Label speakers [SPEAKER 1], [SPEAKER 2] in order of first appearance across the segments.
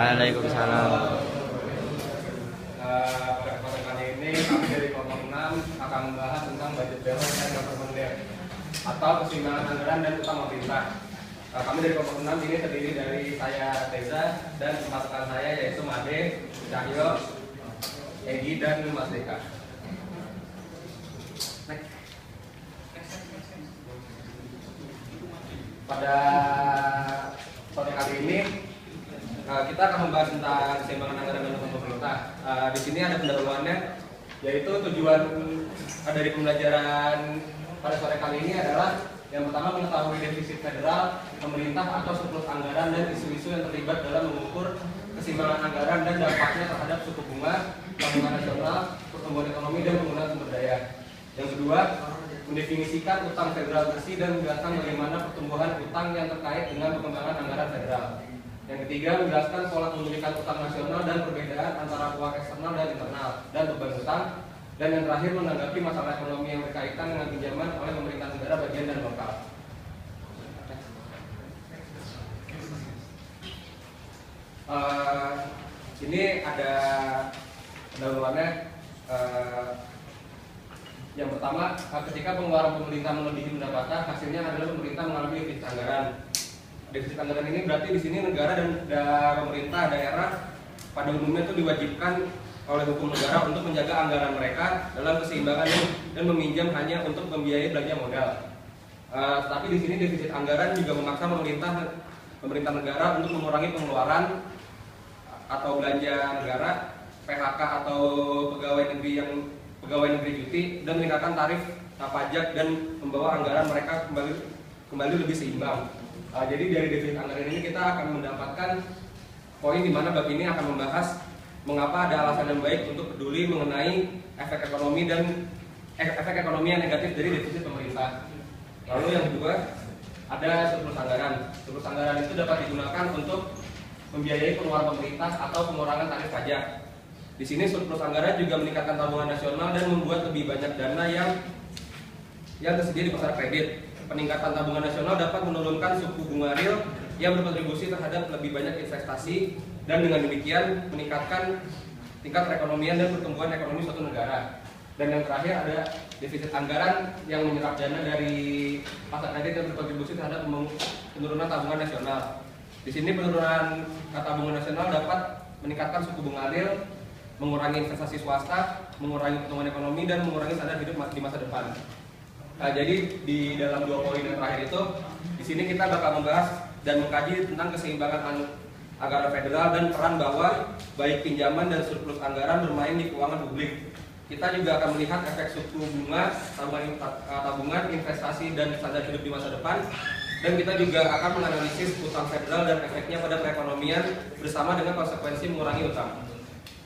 [SPEAKER 1] Waalaikumsalam.
[SPEAKER 2] Pada kesempatan kali ini kami dari kelompok 6 akan membahas tentang budget balance dan government debt atau keseimbangan anggaran dan utang pemerintah. Kami dari kelompok 6 ini terdiri dari saya Teza dan empat rekan saya yaitu Made, Cahyo, Egi dan Mas Deka. Pada sore kali ini kita akan membahas tentang keseimbangan anggaran dan utang pemerintah. Di sini ada pendahuluannya, yaitu tujuan dari pembelajaran pada sore kali ini adalah yang pertama mengetahui defisit federal, pemerintah atau surplus anggaran dan isu-isu yang terlibat dalam mengukur keseimbangan anggaran dan dampaknya terhadap suku bunga, tabungan nasional, pertumbuhan ekonomi dan penggunaan sumber daya. Yang kedua, mendefinisikan utang federal bersih dan menjelaskan bagaimana pertumbuhan utang yang terkait dengan perkembangan anggaran federal. Yang ketiga, menjelaskan pola pemilikan utang nasional dan perbedaan antara uang eksternal dan internal dan beban utang. Dan yang terakhir, menanggapi masalah ekonomi yang berkaitan dengan pinjaman oleh pemerintah negara bagian dan lokal. Ini ada pendahuluannya. Yang pertama, ketika pengeluaran pemerintah melebihi pendapatan, hasilnya adalah pemerintah mengalami defisit anggaran. Defisit anggaran ini berarti di sini negara dan pemerintah daerah pada umumnya itu diwajibkan oleh hukum negara untuk menjaga anggaran mereka dalam keseimbangan dan meminjam hanya untuk membiayai belanja modal. Tapi di sini defisit anggaran juga memaksa pemerintah negara untuk mengurangi pengeluaran atau belanja negara, PHK atau pegawai negeri cuti, dan meningkatkan tarif pajak dan membawa anggaran mereka kembali lebih seimbang. Jadi dari defisit anggaran ini kita akan mendapatkan poin di mana bab ini akan membahas mengapa ada alasan yang baik untuk peduli mengenai efek ekonomi yang negatif dari defisit pemerintah. Lalu yang kedua, ada surplus anggaran. Surplus anggaran itu dapat digunakan untuk membiayai pengeluaran pemerintah atau pengurangan tarif pajak. Di sini surplus anggaran juga meningkatkan tabungan nasional dan membuat lebih banyak dana yang tersedia di pasar kredit. Peningkatan tabungan nasional dapat menurunkan suku bunga real yang berkontribusi terhadap lebih banyak investasi dan dengan demikian meningkatkan tingkat perekonomian dan pertumbuhan ekonomi suatu negara. Dan yang terakhir ada defisit anggaran yang menyerap dana dari pasar kredit yang berkontribusi terhadap penurunan tabungan nasional. Di sini penurunan tabungan nasional dapat meningkatkan suku bunga real, mengurangi investasi swasta, mengurangi pertumbuhan ekonomi dan mengurangi standar hidup di masa depan. Jadi di dalam dua poin yang terakhir itu, di sini kita bakal membahas dan mengkaji tentang keseimbangan anggaran federal dan peran bahwa baik pinjaman dan surplus anggaran bermain di keuangan publik. Kita juga akan melihat efek suku bunga, tabungan, investasi dan standar hidup di masa depan. Dan kita juga akan menganalisis utang federal dan efeknya pada perekonomian bersama dengan konsekuensi mengurangi utang.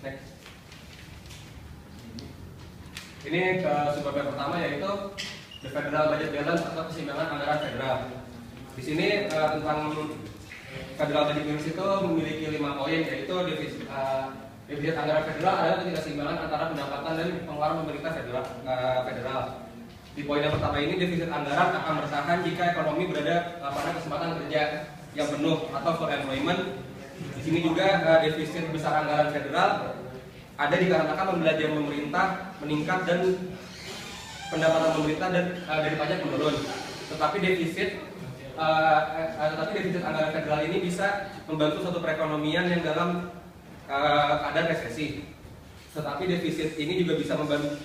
[SPEAKER 2] Next. Ini ke sumber pertama yaitu the federal budget balance atau keseimbangan anggaran federal. Di sini tentang federal budget balance itu memiliki 5 poin, yaitu defisit anggaran federal adalah ketidakseimbangan antara pendapatan dan pengeluaran pemerintah federal. Di poin yang pertama ini, defisit anggaran akan bertahan jika ekonomi berada pada kesempatan kerja yang penuh atau full employment. Di sini juga defisit besar anggaran federal ada dikarenakan pembelajaran pemerintah meningkat dan pendapatan pemerintah dari pajak menurun. Tetapi defisit anggaran federal ini bisa membantu suatu perekonomian yang dalam keadaan resesi. Tetapi defisit ini juga bisa membantu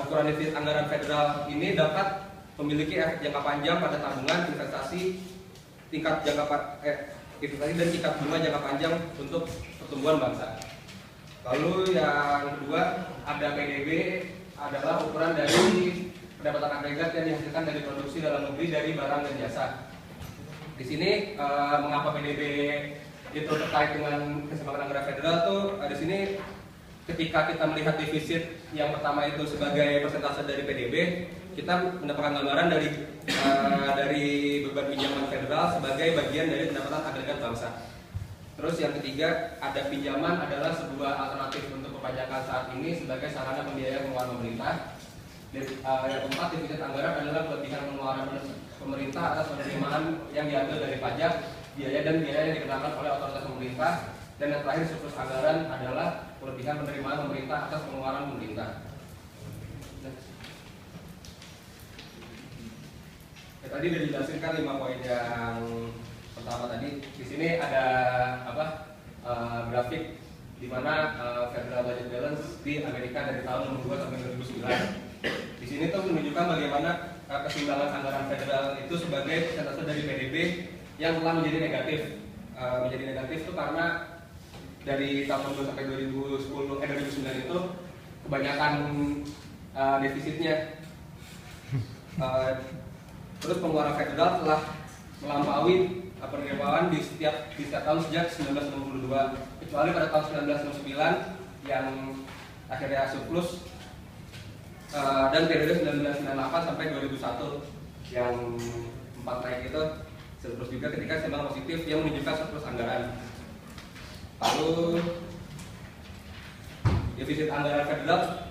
[SPEAKER 2] ukuran defisit anggaran federal ini dapat memiliki efek jangka panjang pada tabungan, investasi, investasi dan tingkat bunga jangka panjang untuk pertumbuhan bangsa. Lalu yang kedua, ada PDB adalah ukuran dari pendapatan agregat yang dihasilkan dari produksi dalam negeri dari barang dan jasa. Di sini mengapa PDB itu terkait dengan keseimbangan anggaran federal tuh di sini ketika kita melihat defisit yang pertama itu sebagai persentase dari PDB, kita mendapatkan gambaran dari beban pinjaman federal sebagai bagian dari pendapatan agregat bangsa. Terus yang ketiga, ada pinjaman adalah sebuah alternatif untuk perpajakan saat ini sebagai sarana pembiayaan pengeluaran pemerintah. Yang keempat, defisit anggaran adalah kelebihan pengeluaran pemerintah atas penerimaan yang diambil dari pajak biaya dan biaya yang dikenakan oleh otoritas pemerintah. Dan yang terakhir surplus anggaran adalah kelebihan penerimaan pemerintah atas pengeluaran pemerintah. Ya, tadi sudah dijelaskan 5 poin yang pertama tadi. Di sini ada grafik di mana federal budget balance di Amerika dari tahun 2002 sampai 2009. Di sini tuh menunjukkan bagaimana keseimbangan anggaran federal itu sebagai persentase dari PDB yang telah menjadi negatif. Menjadi negatif itu karena dari tahun 2000 sampai 2009 itu kebanyakan defisitnya. Terus pengeluaran federal telah melampaui penerimaan di setiap tahun sejak 1962, kecuali pada tahun 1969 yang akhirnya surplus, dan periode 1998 sampai 2001 yang 4 naik itu surplus juga ketika keseimbangan positif yang menunjukkan surplus anggaran. Lalu defisit anggaran federal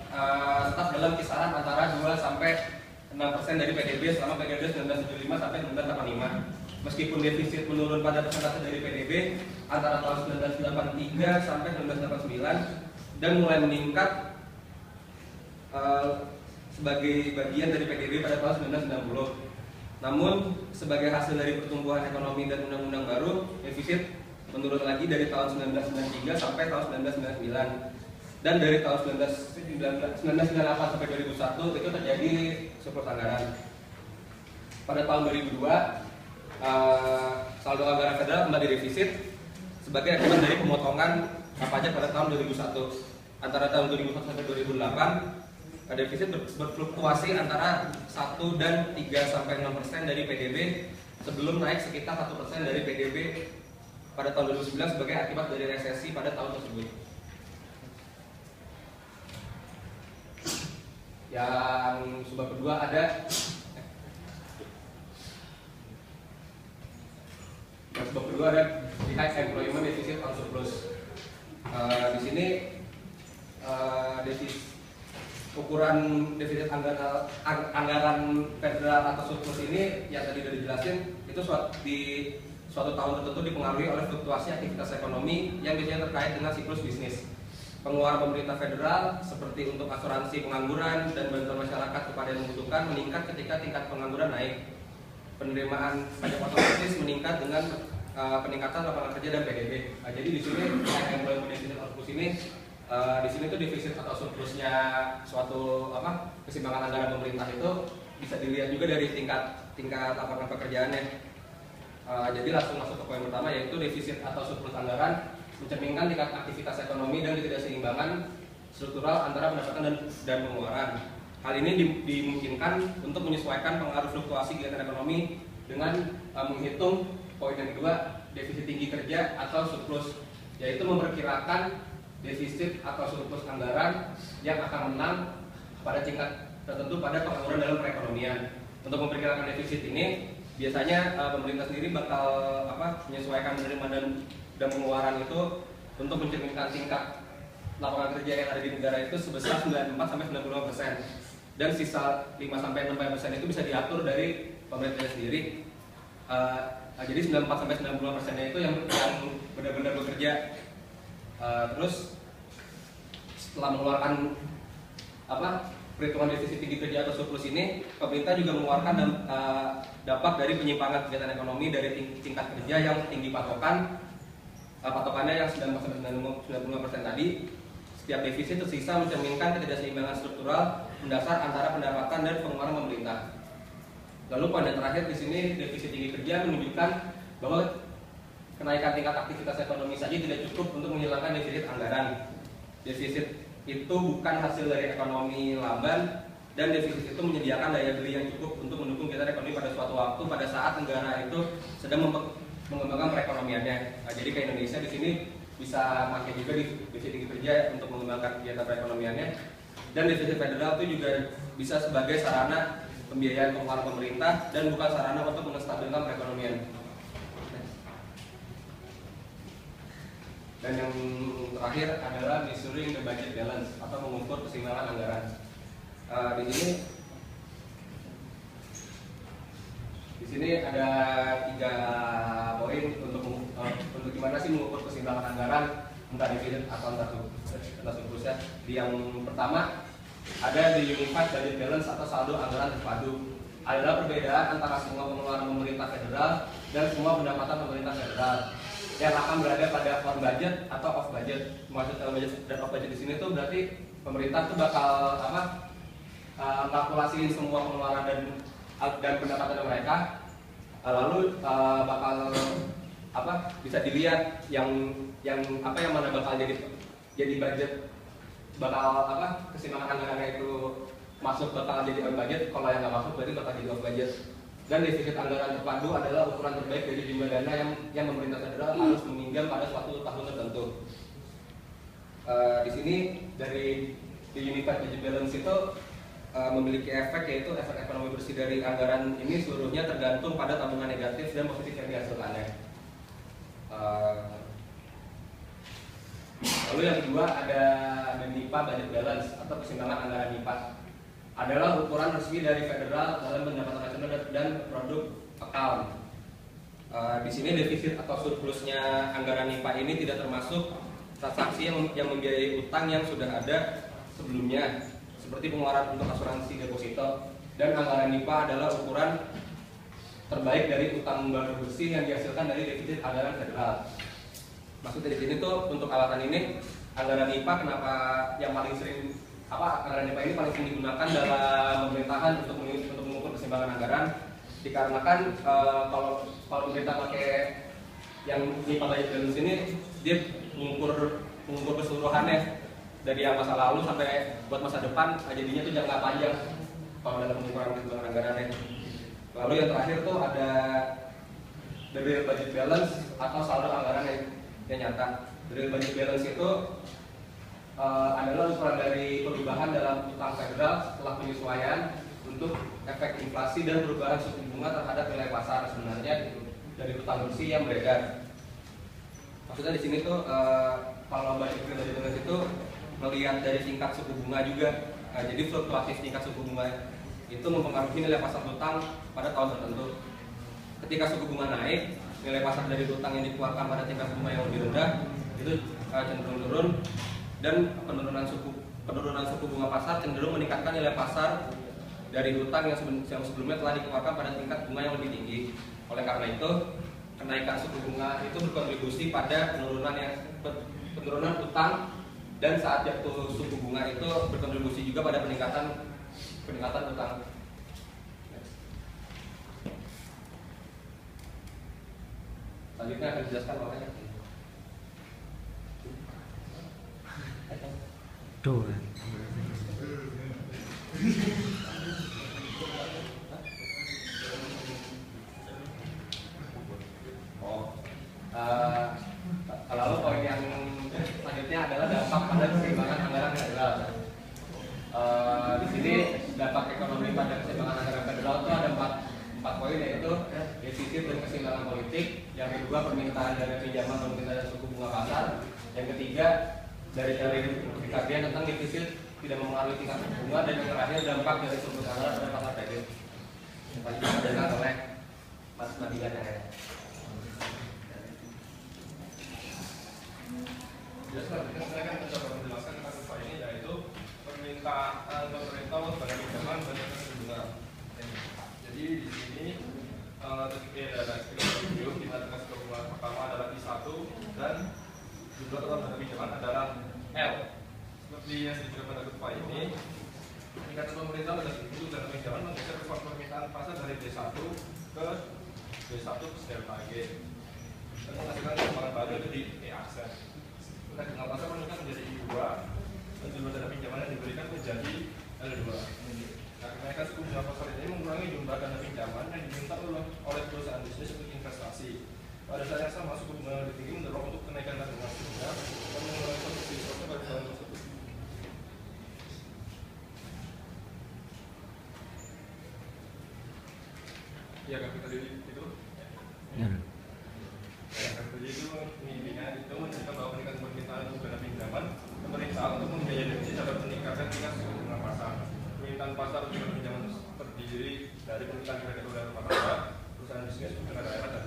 [SPEAKER 2] tetap dalam kisaran antara 2 sampai 6% dari PDB selama periode 1975 sampai 1985. Meskipun defisit menurun pada persentase dari PDB antara tahun 1983 sampai 1989 dan mulai meningkat sebagai bagian dari PDB pada tahun 1990. Namun sebagai hasil dari pertumbuhan ekonomi dan undang-undang baru, defisit menurun lagi dari tahun 1993 sampai tahun 1999. Dan dari tahun 1998 sampai 2001 itu terjadi surplus anggaran. Pada tahun 2002 saldo anggaran federal kembali defisit sebagai akibat dari pemotongan pajak pada tahun 2001. Antara tahun 2001 sampai 2008 defisit berfluktuasi antara 1 dan 3 sampai 6% dari PDB sebelum naik sekitar 1% dari PDB pada tahun 2009 sebagai akibat dari resesi pada tahun tersebut. Yang sebab kedua ada high employment deficit on surplus. Di sini ukuran defisit anggaran federal atau surplus ini yang tadi sudah dijelasin itu di suatu tahun tertentu dipengaruhi oleh fluktuasi aktivitas ekonomi yang biasanya terkait dengan siklus bisnis. Pengeluaran pemerintah federal seperti untuk asuransi pengangguran dan bantuan masyarakat kepada yang membutuhkan meningkat ketika tingkat pengangguran naik. Penerimaan pajak otomatis meningkat dengan peningkatan lapangan kerja dan PDB. Jadi di sini employment deficit surplus ini di sini tuh defisit atau surplusnya suatu keseimbangan anggaran pemerintah itu bisa dilihat juga dari tingkat lapangan pekerjaannya. Jadi langsung masuk ke poin pertama, yaitu defisit atau surplus anggaran mencerminkan tingkat aktivitas ekonomi dan ketidakseimbangan struktural antara pendapatan dan pengeluaran. Hal ini dimungkinkan untuk menyesuaikan pengaruh fluktuasi kegiatan ekonomi dengan menghitung poin yang kedua, defisit tinggi kerja atau surplus, yaitu memperkirakan defisit atau surplus anggaran yang akan menang pada tingkat tertentu pada pengangguran dalam perekonomian. Untuk memperkirakan defisit ini biasanya pemerintah sendiri bakal menyesuaikan penerimaan dan pengeluaran itu untuk mencerminkan tingkat lapangan kerja yang ada di negara itu sebesar 94 sampai 95%, dan sisa 5 sampai 6% itu bisa diatur dari pemerintah sendiri. Jadi 94 sampai 95%-nya itu yang benar-benar bekerja. Terus setelah mengeluarkan perhitungan defisit tinggi kerja atau surplus ini, pemerintah juga mengeluarkan dampak dari penyimpangan kegiatan ekonomi dari tingkat kerja yang tinggi patokannya yang 95% tadi. Setiap defisit tersisa mencerminkan ketidakseimbangan struktural mendasar antara pendapatan dan pengeluaran pemerintah. Lalu poin yang terakhir di sini, defisit tinggi kerja menunjukkan bahwa kenaikan tingkat aktivitas ekonomi saja tidak cukup untuk menghilangkan defisit anggaran. Defisit itu bukan hasil dari ekonomi lamban, dan defisit itu menyediakan daya beli yang cukup untuk mendukung kegiatan ekonomi pada suatu waktu pada saat negara itu sedang mengembangkan perekonomiannya. Jadi ke Indonesia di sini bisa pakai juga defisit tinggi kerja untuk mengembangkan kegiatan perekonomiannya, dan defisit federal itu juga bisa sebagai sarana pembiayaan pengeluaran pemerintah dan bukan sarana untuk menstabilkan perekonomian. Dan yang terakhir adalah measuring the budget balance atau mengukur keseimbangan anggaran. Di sini ada 3 poin untuk untuk gimana sih mengukur keseimbangan anggaran entah defisit atau entah surplus ya. Di yang pertama ada di Unified Budget Balance atau saldo anggaran terpadu, adalah perbedaan antara semua pengeluaran pemerintah federal dan semua pendapatan pemerintah federal yang akan berada pada on budget atau off budget. Maksud on budget dan off budget di sini tuh berarti pemerintah tuh bakal kalkulasiin semua pengeluaran dan pendapatan mereka, lalu bakal bisa dilihat yang mana bakal jadi budget, bakal keseimbangan anggarannya itu masuk bakal jadi on budget, kalau yang nggak masuk berarti bakal jadi off budget. Dan defisit anggaran terpadu adalah ukuran terbaik dari jumlah dana yang pemerintah federal harus meminjam pada suatu tahun tertentu. Di sini dari Unified Budget Balance itu memiliki efek, yaitu efek ekonomi bersih dari anggaran ini seluruhnya tergantung pada tabungan negatif dan positif yang dihasilkannya. Lalu yang kedua ada MIPA Budget Balance atau keseimbangan anggaran MIPA, adalah ukuran resmi dari federal dalam pendapatan nasional dan produk account. Di sini defisit atau surplusnya anggaran MIPA ini tidak termasuk transaksi yang membiayai utang yang sudah ada sebelumnya, seperti pengeluaran untuk asuransi deposito. Dan anggaran MIPA adalah ukuran terbaik dari utang baru bersih yang dihasilkan dari defisit anggaran federal. Maksudnya di sini tuh untuk alasan ini anggaran MIPA kenapa yang paling sering anggaran MIPA ini paling sering digunakan dalam pemerintahan untuk mengukur keseimbangan anggaran, dikarenakan kalau pemerintah pakai yang MIPA Budget Balance ini dia mengukur keseluruhannya dari yang masa lalu sampai buat masa depan, jadinya tuh jangka panjang kalau dalam pengukuran keseimbangan anggarannya. Lalu yang terakhir tuh ada real budget balance atau saldo anggaran yang nyata. Real budget balance itu adalah ukuran dari perubahan dalam utang federal setelah penyesuaian untuk efek inflasi dan perubahan suku bunga terhadap nilai pasar sebenarnya dari utang bersih yang beredar. Maksudnya di sini tuh kalau budget balance itu melihat dari tingkat suku bunga juga. Jadi fluktuatif tingkat suku bunga itu mempengaruhi nilai pasar utang pada tahun tertentu. Ketika suku bunga naik, nilai pasar dari utang yang dikeluarkan pada tingkat bunga yang lebih rendah itu cenderung turun, dan penurunan suku bunga pasar cenderung meningkatkan nilai pasar dari utang yang sebelumnya telah dikeluarkan pada tingkat bunga yang lebih tinggi. Oleh karena itu, kenaikan suku bunga itu berkontribusi pada penurunan utang, dan saat jatuh suku bunga itu berkontribusi juga pada peningkatan utang. Selanjutnya akan dijelaskan makanya.
[SPEAKER 1] Tuh.
[SPEAKER 2] Lalu poin yang selanjutnya adalah dampak pada keseimbangan anggaran federal. Di sini dampak ekonomi pada keseimbangan anggaran federal itu ada empat poin, yaitu defisit dan keseimbangan politik. Yang kedua, permintaan dana pinjaman pemerintah dan suku bunga pasar. Yang ketiga, dari kajian tentang defisit tidak mempengaruhi tingkat suku bunga. Dan yang terakhir, dampak dari surplus anggaran pada pasar kredit. Yang paling dijelaskan oleh Mas Madigan ya.
[SPEAKER 3] Saya akan mencoba menjelaskan tentang ini, yaitu permintaan pemerintah pada pinjaman dan suku bunga. Jadi di sini terdiri ada video di mana suku bunga pertama adalah I1 dan jumlah total dana pinjaman adalah L. Seperti yang disebutkan pada kutbah ini, peningkatan pemerintah pada suku dana pinjaman menggeser reform permintaan pasar dari D1 ke D1 plus delta G dan menghasilkan perkembangan baru itu di E aksen. Dengan pasar meningkat menjadi I2 dan jumlah dana pinjaman yang diberikan menjadi L2. Nah, kenaikan suku bunga pasar ini mengurangi jumlah dana pinjaman yang diminta oleh perusahaan bisnis untuk investasi. Pada saat yang sama, suku bunga lebih tinggi mendorong untuk kenaikan harga bunga dan mengurangi konsumsi resource pada tahun tersebut. Ya, kan kita lihat itu.
[SPEAKER 1] Ya.
[SPEAKER 3] Jadi itu intinya itu menunjukkan bahwa peningkatan permintaan untuk dana pinjaman pemerintah untuk membiayai defisit dapat meningkatkan tingkat suku bunga pasar. Permintaan pasar untuk dana pinjaman terdiri dari permintaan kredit oleh rumah tangga, perusahaan bisnis, pengguna daerah, dan